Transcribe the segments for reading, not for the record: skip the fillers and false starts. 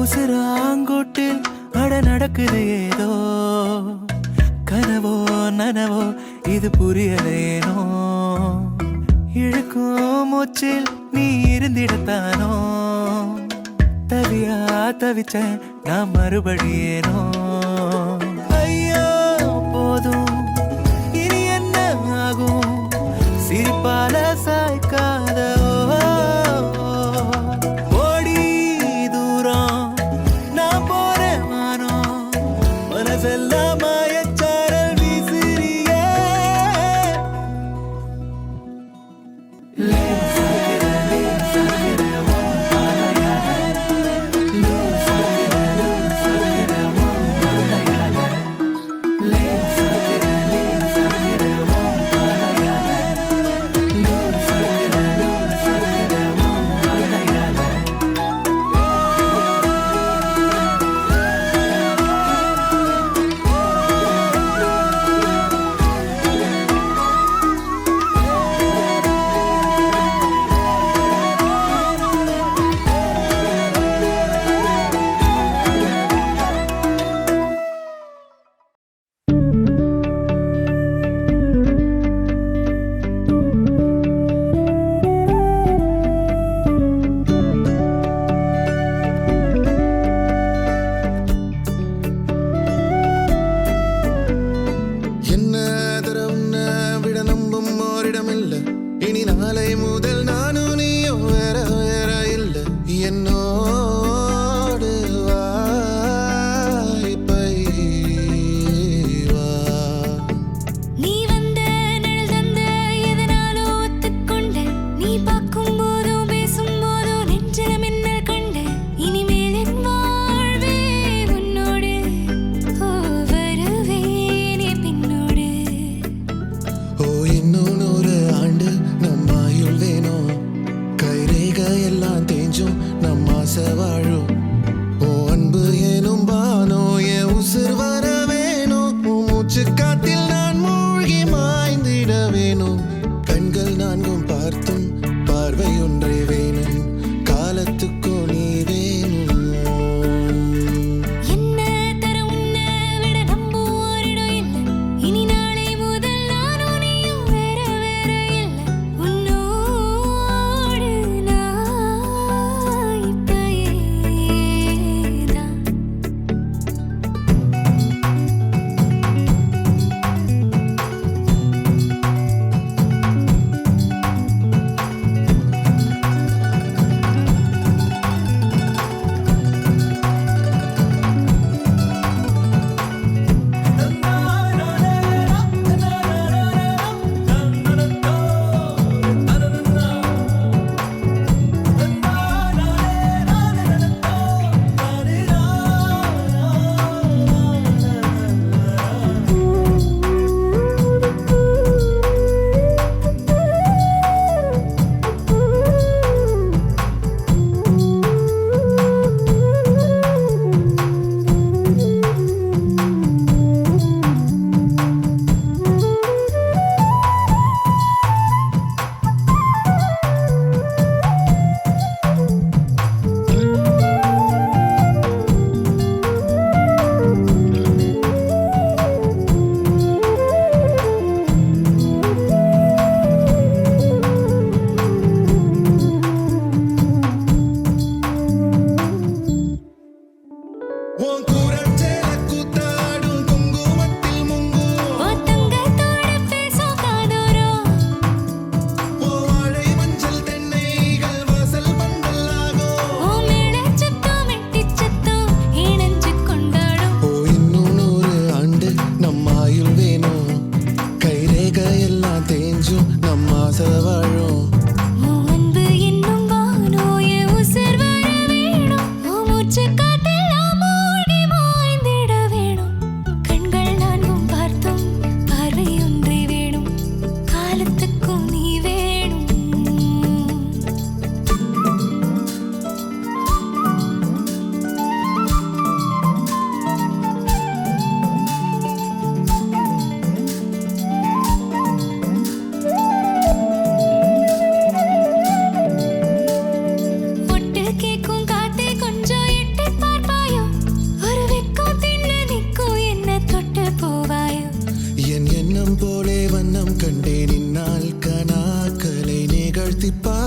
உசுராங்கோட்டில் அட நடக்குது ஏதோ கனவோ நனவோ இது புரியலேனோ இழுக்கும் மூச்சில் நீ இருந்திடத்தானோ தவியா தவிச்ச நான் மறுபடியேனோ ஐயோ போதும் இனி என்ன ஆகும் சிரிப்பால சாய்க்காத ஓடி தூரம் நான் போறேன் வானோ மனசெல்லாம் மாயச்சாரல் வீசிறியே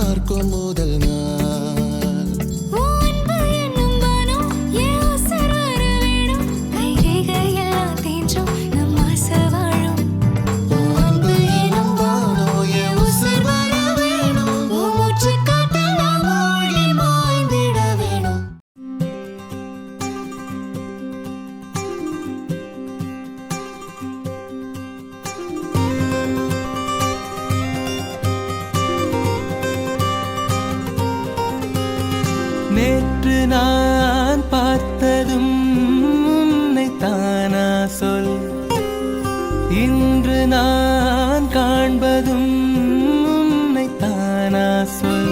பார்க்கும் முதல் நாள் நேற்று நான் பார்த்ததும் உன்னை தானா சொல் இன்று நான் காண்பதும் உன்னை தானா சொல்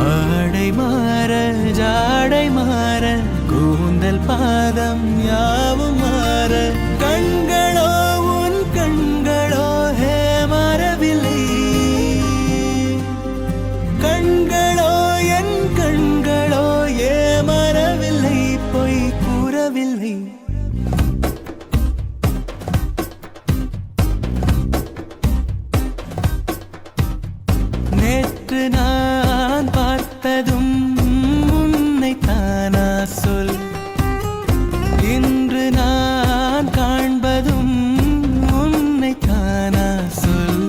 ஆடை மாற ஜாடை மாற கூந்தல் பாதம் யாவும் மாற கண்களோ உன் கண்களோ ஹே மாறவில்லை கண்களோ என் கண்களோ ஏமாறவில்லை பொய் கூறவில்லை நேற்று நான் பார்த்ததும் உன்னை தானா சொல் இன்று நான் காண்பதும் உன்னை தானா சொல்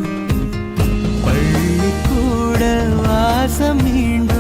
பள்ளிக்கூட வாசம் மீண்டும்